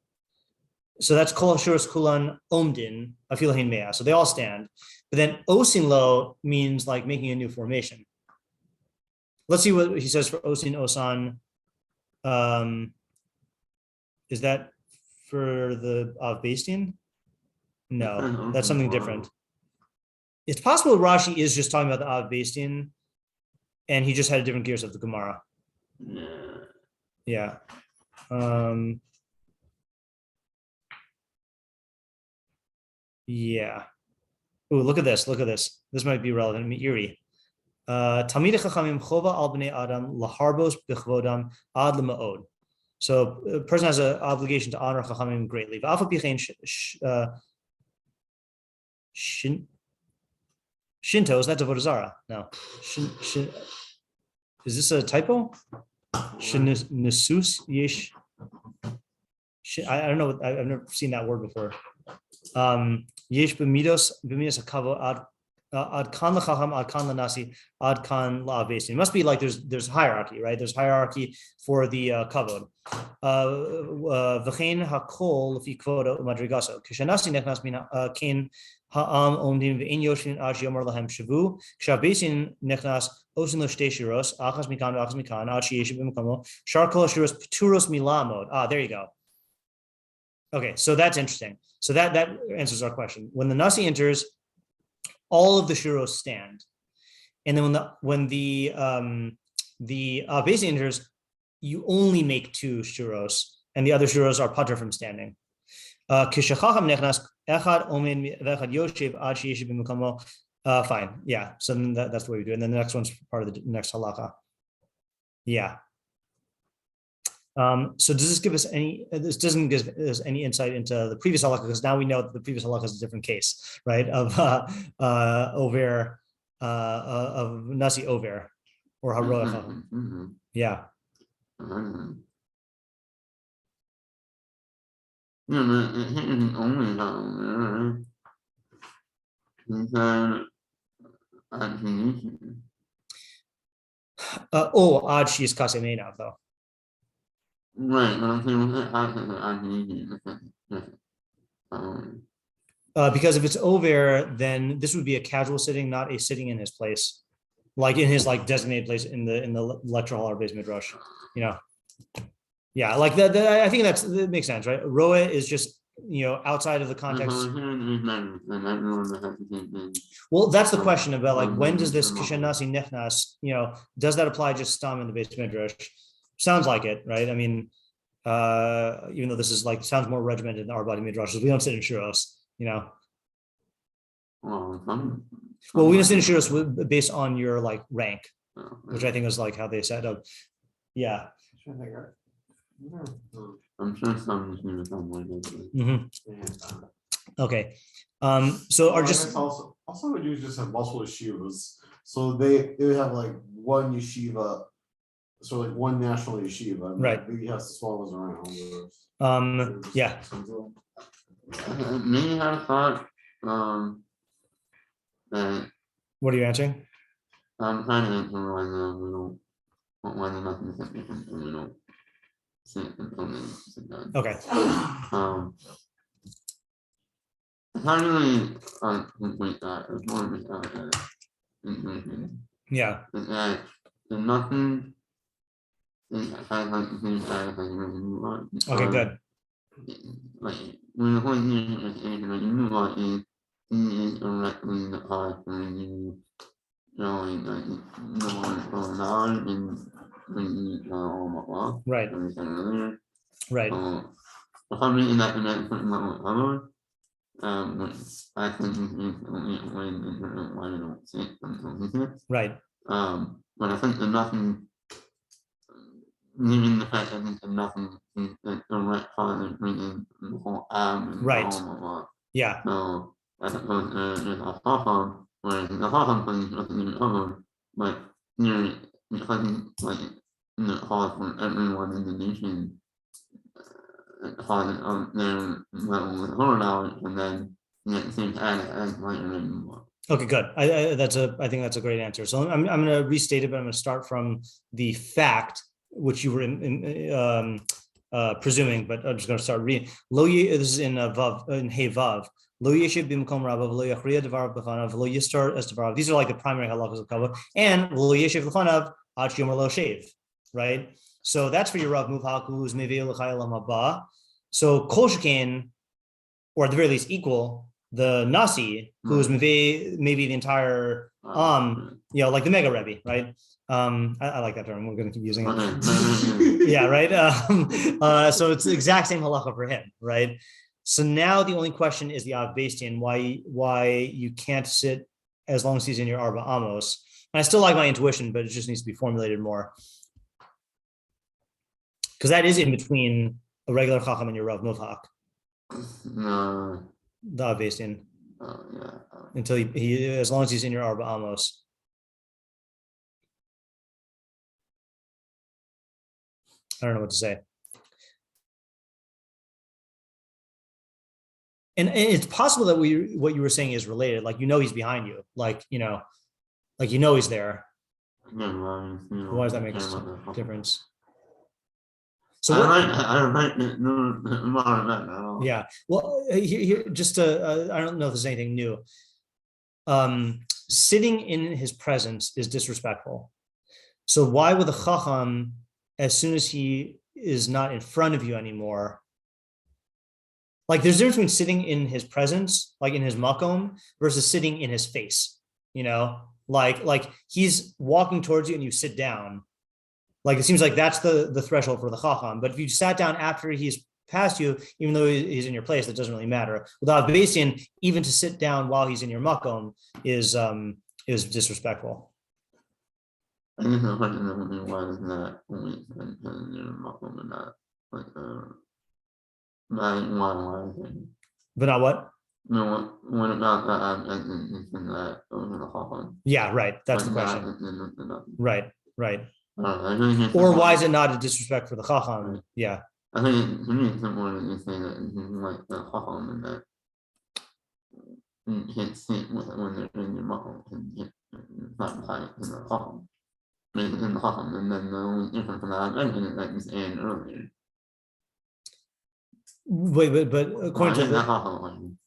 So that's kol shuros kulan omdin afilahin mea. So they all stand. But then osin lo means like making a new formation. Let's see what he says for osin osan. Is that for the Beis Din? No, that's something different. It's possible Rashi is just talking about the Beis Din, and he just had a different gears of the Gemara. Yeah. Yeah. Oh, look at this. This might be relevant. Meiri. Talmid Chachamim chova al bnei adam laharbos b'chvodam ad l'ma'od. So a person has an obligation to honor Chachamim greatly. Shintos, that's avodah zarah. No. Is this a typo? Nesus yesh. I don't know. I've never seen that word before. Yesh b'midos kavod ad kan l'chacham, ad kan l'nasi, ad kan la'avesin. It must be like there's hierarchy, right? There's hierarchy for the kavod. V'chein hakol l'fi kvodo u'madrigaso. Kishanasi nechnas min kain ha'am omdim ve'in yoshvin ad she'omer lahem shavu. Kshav Beis Din nechnas osin lo shtei shuros achas mikan ad sheyeshiv b'makomo shar kol shuros pturos milamod. There you go. Okay, so that's interesting. So that answers our question. When the Nasi enters, all of the shuros stand, and then when the Beis Din enters, you only make 2 shuros, and the other shuros are patur from standing. Kishachacham nechnas echad omen v'echad yoshev ad sheyeshiv b'makomo. Fine, yeah. So then that's the way we do it. And then the next one's part of the next halacha. Yeah. So does this give us any? This doesn't give us any insight into the previous halakha, because now we know that the previous halakha is a different case, right? Of over of Nasi over, or haroa chacham. Yeah. Yeah, but it isn't only that. He said, accusation. Ad she is kasemena though. Right, but I'm saying with it accusation. Because if it's over, then this would be a casual sitting, not a sitting in his place, like in his like designated place in the lecture hall or Beis Midrash. You know, yeah, like that. I think that makes sense, right? Roa is just outside of the context. Well, that's the question about like when does this Nasi nechnas? Does that apply just stam in the Beis Midrash? Sounds like it, right? I mean, even though this is like sounds more regimented in our body midrashes, we don't sit in shuros. Well, we don't sit in shuros based on your like rank, which I think is like how they set up. Yeah. I'm sure some Okay. So are just also would you just have multiple yeshivas? So they would have like one yeshiva, so like one national yeshiva, and right? Maybe has to swallow those around. Yeah. Me have thought that. What are you answering? I'm trying to answer why the nothing is different and we don't see it until they sit down. Okay. It's not really complete that. It's more just intuition. Yeah. That the nothing is kind of like the same side as like really move on. Okay, good. Like when the whole thing is like you move on is he is directly the cause for you knowing like no one is going on and when you know right. Like we said earlier. Right. For some reason that connects with my Kavod. Which I think is the only way why you don't see it until he sits. Right. But I think the nothing, even the fact that the nothing is the direct cause of bringing the whole and right. Yeah. So I suppose there's a halachos, whereas the halachos thing doesn't even cover, but here because it's like the cause for everyone in the nation. Cause of their level with horror knowledge, and then it seems as later anymore. Okay, good. I think that's a great answer. So I'm going to restate it, but I'm going to start from the fact which you were presuming, but I'm just going to start reading. This is in Vav in Hey Vav. Lo yeshiv b'mkom rabbav lo yachriya devarav b'fanav lo yistar es devarav. These are like the primary halachos of Kavod, and lo yeshiv l'fanav ad sheyomer lo shev. Right. So that's for your Rav Muvhak, who's Mevei L'chayel Haba. So Kol Shekain, or at the very least equal, the Nasi, who is maybe the entire like the Mega Rebbe, right? I like that term. We're going to keep using it. Yeah, right. So it's the exact same halacha for him, right? So now the only question is the Beis Din, why you can't sit as long as he's in your Arba Amos. And I still like my intuition, but it just needs to be formulated more. Because that is in between a regular Chacham and your Rav Muvhak. No. The Beis Din. Yeah. Until he as long as he's in your Arba Amos. I don't know what to say. And it's possible that what you were saying is related. Like he's behind you. He's there. Why does that make a difference? So I like it. Yeah. Well, here just I don't know if there's anything new. Sitting in his presence is disrespectful. So why would the Chacham, as soon as he is not in front of you anymore, like there's a difference between sitting in his presence, like in his makom, versus sitting in his face. Like he's walking towards you and you sit down. Like it seems like that's the threshold for the Chacham. But if you sat down after he's passed you, even though he's in your place, that doesn't really matter. Without Beis Din, even to sit down while he's in your makom is disrespectful. I guess the question is why is that only in your makom and not like why is it? But not what? No, what about that? That over the Chacham? Yeah, right. That's the question. Right. Right. I think it's Or simple. why is it not a disrespect for the Chacham? Yeah. I think to me it's simpler that you say that he's like the Chacham and that you can't see it when they're in your mouth and it's not tight in the Chacham. In the Chacham, and then the only difference from that I mentioned that you said earlier. Wait, but according to that the Chacham,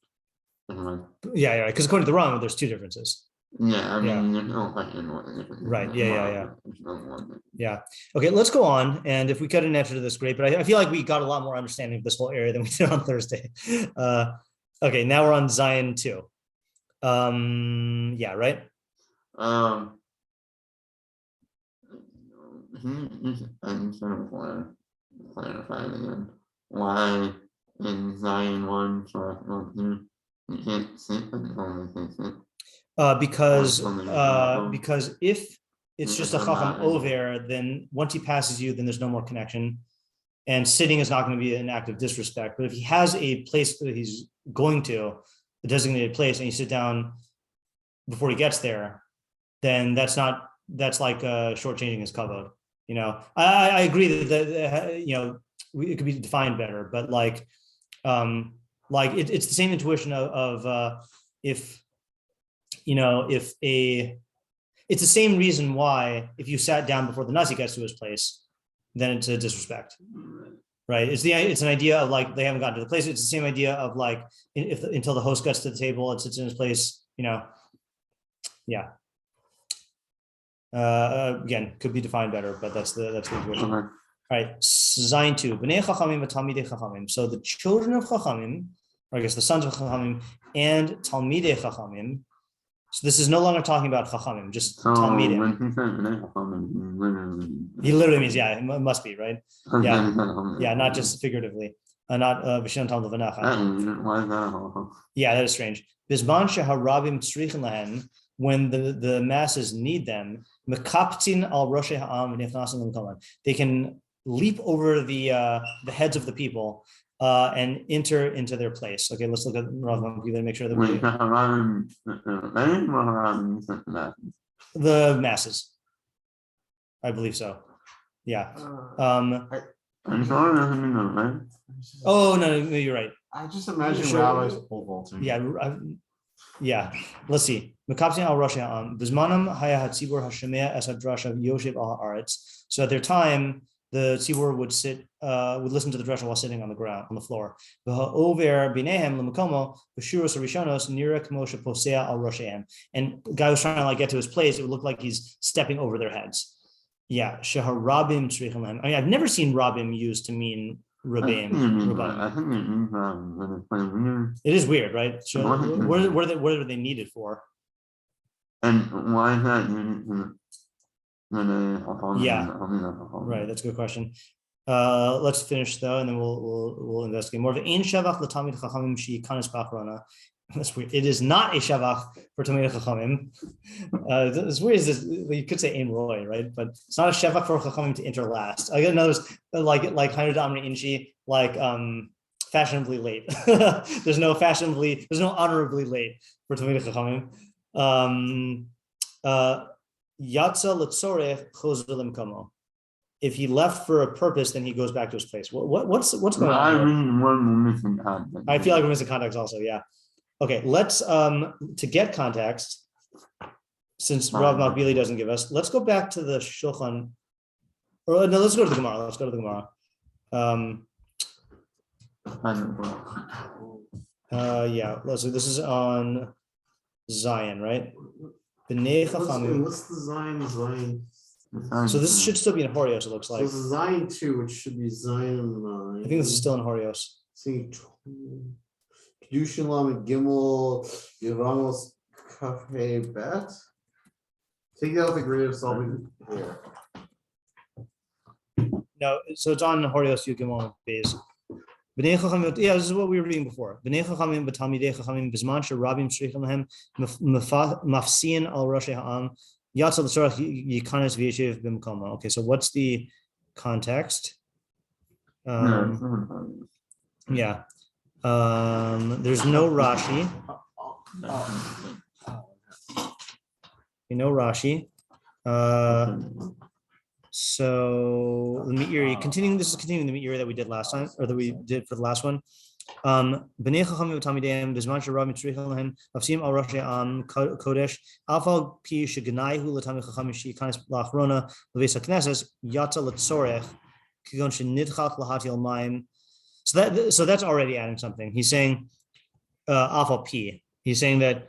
yeah, because according to the Rambam, there's two differences. yeah, I mean, Yeah. there's no question what the difference is. Right, yeah. There's no one. Yeah. Okay, let's go on. And if we got an answer to this, great. But I feel like we got a lot more understanding of this whole area than we did on Thursday. Okay, now we're on Zion 2. Yeah, right? I'm sort of want to clarify again why in Zion 1 you can't see it, but you only can see it. Because if it's just a Chacham over, then once he passes you, then there's no more connection. And sitting is not going to be an act of disrespect. But if he has a place that he's going to, a designated place, and you sit down before he gets there, then that's like shortchanging his kavod. You know, I agree that it could be defined better, but it's the same intuition of if it's the same reason why if you sat down before the Nasi gets to his place, then it's a disrespect, right? It's an idea of like they haven't gotten to the place. It's the same idea of like until the host gets to the table and sits in his place, yeah. Again, could be defined better, but that's the intuition. All right, Zayin 2, Bnei Chachamim v'Talmidei Chachamim. So the children of Chachamim, or I guess the sons of Chachamim and Talmidei Chachamim. So this is no longer talking about Chachamim, just Talmidim. He literally means, yeah, it must be, right? Yeah, not just figuratively. Not V'shem Talmud V'nacha. Yeah, that is strange. Bizman sheharabim tzrichen lahen, when the masses need them, mekaptin al roshei ha'am v'nichnasim l'mkoman. They can leap over the heads of the people and enter into their place. Okay, let's look at Rambam Bekius to make sure that the masses. I believe so. Yeah. Oh no, you're right. I just imagine rabbis pole vaulting. Yeah. Let's see. Mekaptin al roshei ha'am bizmanam haya hatzibur hashemea es hadrasha yoshev al haaretz. So at their time, the tzibur would listen to the drasha while sitting on the ground, on the floor. And the guy was trying to get to his place. It would look like he's stepping over their heads. Yeah, sheharabim tzrichen lahem. I mean, I've never seen rabim used to mean rabim. It is weird, right? So what are they needed for? And why is that? Yeah, right. That's a good question. Let's finish though, and then we'll investigate more. Ein shavach l'talmid chachamim she'yikanes b'achrona. That's weird. It is not a shavach for talmid chachamim. It's weird. You could say ein roy, right? But it's not a shavach for chachamim to enter last. I get another like Hainu Damri Inchi, fashionably late. There's no honorably late for talmid chachamim. Yatsa l'tzorech chozer lemkamo. If he left for a purpose, then he goes back to his place. What's going on? I feel like we're missing context also. Yeah. Okay. Let's to get context, since Rambam Bekius doesn't give us. Let's go back to the Shulchan. Or no, let's go to the Gemara. Let's go to the Gemara. Yeah. This is on Zion, right? What's the Zion? So this should still be in Horios, it looks like. So it's Zion 2, which should be Zion 9. I think this is still in Horios. See, קידושין Lamed Gimel Yevamos Kafei Bet. Take out the grade of solving here. No, so it's on Horios Yugimon base. Yeah, this is what we were reading before. Bnei Chachamim v'Talmidei Chachamim b'zman she'rabim tzrichen lahem mafsiin al roshei ha'am yatsa l'tzorach yikanes v'yeshiv b'mkomo. Okay, so what's the context? Yeah. There's no Rashi. No Rashi. So the me'iri, this is continuing the me'iri that we did last time, or that we did for the last one. Bnei Chachamim v'Talmidim b'zman she'Rav mitzrichim lahem mafsim al roshei am kodesh alfal pi sheganaihu l'Talmid Chachamim she'ikanis la'achrona l'beis hakneses yatsa l'tzorech kigon she'nidchach l'hatil mayim. So that's already adding something. He's saying alfal pi. He's saying that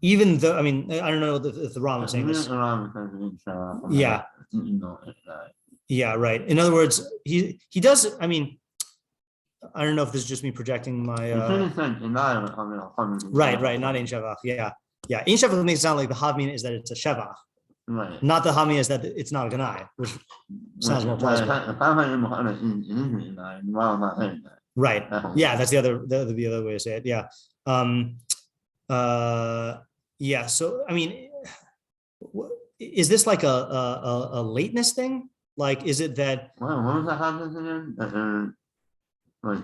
even though, I mean, I don't know if the Rambam is saying this. Yeah. Yeah, right. In other words, he does, I mean, I don't know if this is just me projecting my right, not in Shavach. Yeah. In Shavach makes it sound like the Havmin is that it's a Shavach. Right. Not the Havmin is that it's not a Ganai, which sounds more plausible. Right. Yeah, that's the other way to say it. Yeah. Yeah. So I mean, is this like a lateness thing? Like, is it that? Well, what was that happening again? I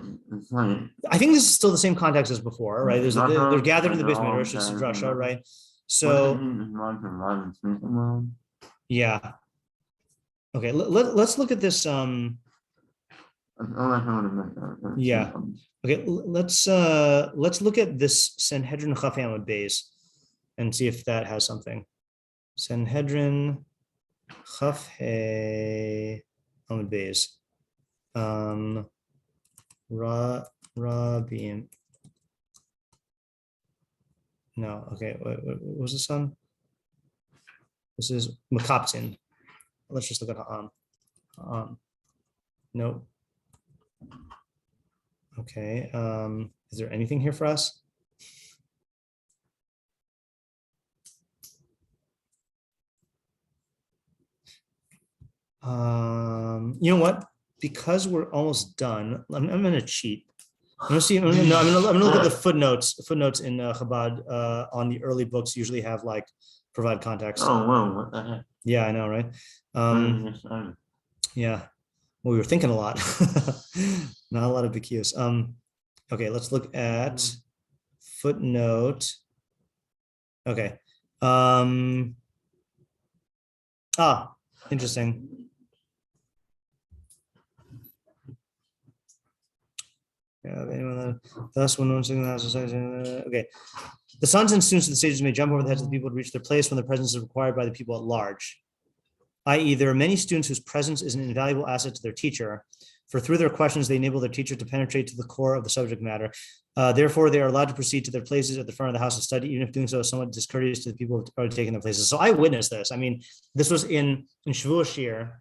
think this is still the same context as before, right? They're gathered in the Beis Din, it's drasha, right? So yeah. Okay, let's look at this. Yeah. Okay, let's look at this Sanhedrin Chaf Amud Beis and see if that has something. Sanhedrin Chaf Amud Beis. Rabim. No, okay. What was this on? This is Makaptin. Let's just look at nope. Okay. Is there anything here for us? You know what? Because we're almost done, I'm going to cheat. I'm going to look at the footnotes. Footnotes in Chabad on the early books usually have like provide context. Oh, wow, what the heck? Yeah, I know, right? Yeah. Well, we were thinking a lot. Not a lot of Bekius. Okay, let's look at footnote. Okay. Interesting. Thus, when okay, the sons and students of the sages may jump over the heads of the people to reach their place when their presence is required by the people at large. I.e., there are many students whose presence is an invaluable asset to their teacher, for through their questions they enable their teacher to penetrate to the core of the subject matter. Therefore, they are allowed to proceed to their places at the front of the house of study, even if doing so is somewhat discourteous to the people who are taking their places. So I witnessed this. I mean, this was in Shavuot shiur.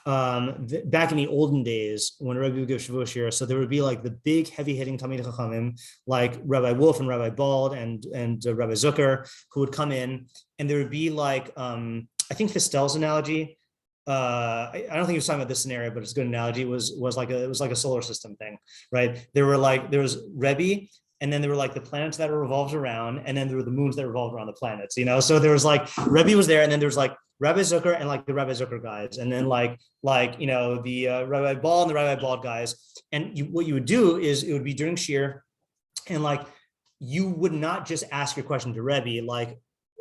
Back in the olden days when Rabbi would give Shavuot shiur, so there would be like the big heavy-hitting Talmid Chachamim, like Rabbi Wolf and Rabbi Bald and Rabbi Zucker, who would come in, and there would be like I think Fistel's analogy. I don't think he was talking about this scenario, but it's a good analogy. It was like a solar system thing, right? There was Rebbe, and then there were like the planets that were revolved around, and then there were the moons that revolved around the planets. You know, so there was like Rebbe was there, and then there was like Rabbi Zucker and like the Rabbi Zucker guys, and then like you know the Rabbi Bald and the Rabbi Bald guys. And what you would do is it would be during shiur, and like you would not just ask your question to Rebbe, like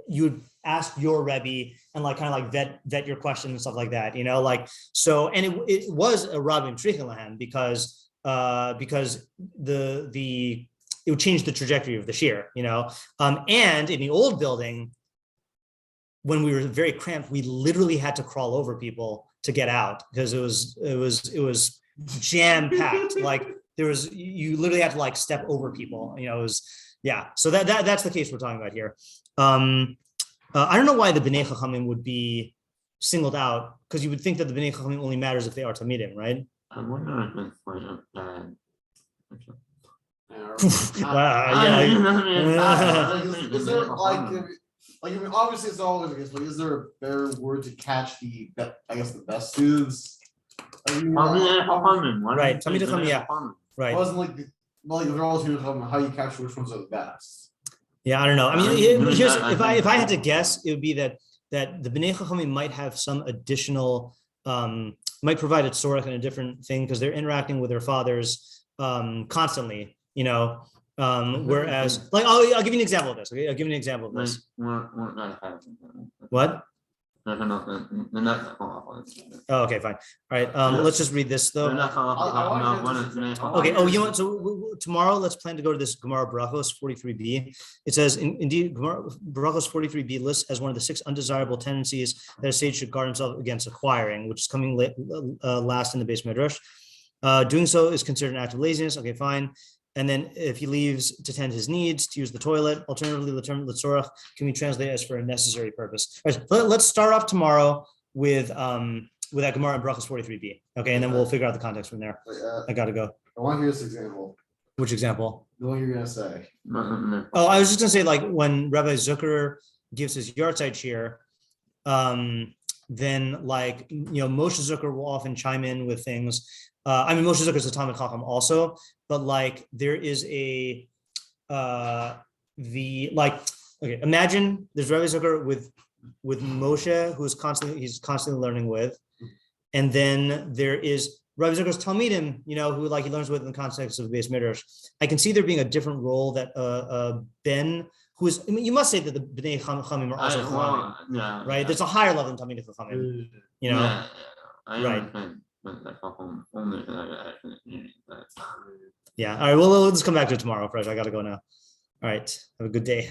you would ask your Rebbe and like kind of like vet your question and stuff like that, you know, like so. And it was a Rabbi Trichelahan because it would change the trajectory of the shiur, you know. And in the old building, when we were very cramped, we literally had to crawl over people to get out because it was jam packed. Like you literally had to like step over people, you know. It was So that's the case we're talking about here. I don't know why the Bnei Chachamim would be singled out, because you would think that the Bnei Chachamim only matters if they are Talmidim, right? I wonder if it's like a bad. Is there like I mean, obviously it's always the case, but is there a better word to catch the best students? Right. Talmid Chachamim, yeah. Right. It wasn't like they're all how you capture which ones are the best. Yeah, I don't know. I mean, here's if I had to guess, it would be that the Bnei Chachamim might have some additional, might provide a tzorech and a different thing because they're interacting with their fathers constantly, you know. Whereas, like, I'll give you an example of this. Okay, I'll give you an example of this. What? Oh, okay, fine. All right. Let's just read this though. Okay. Oh, you know what? So tomorrow, let's plan to go to this Gemara Brachos 43b. It says, indeed, Gemara Brachos 43b lists as one of the 6 undesirable tendencies that a sage should guard himself against acquiring, which is coming last in the base midrash. Doing so is considered an act of laziness. Okay, fine. And then if he leaves to tend his needs, to use the toilet, alternatively, the term letzorach can be translated as for a necessary purpose. All right, let's start off tomorrow with that Gemara in Brachos 43b. Okay, and then we'll figure out the context from there. I gotta go. I want to hear this example. Which example? The one you're gonna say. Oh, I was just gonna say, like, when Rabbi Zucker gives his yahrzeit shiur, then, like, you know, Moshe Zucker will often chime in with things. I mean, Moshe Zucker is a Talmud Chacham also, but like there is a imagine there's Rabbi Zucker with Moshe, who's constantly learning with, and then there is Rabbi Zucker's Talmidim, you know, who like he learns with in the context of the Beis Midrash. I can see there being a different role that Ben, who is, I mean, you must say that the Bnei Chachamim are also Chachamim, right? There's a higher level than Talmidei Chachamim, you know, right? Yeah. All right. Well, let's come back to it tomorrow, Fresh. I got to go now. All right. Have a good day.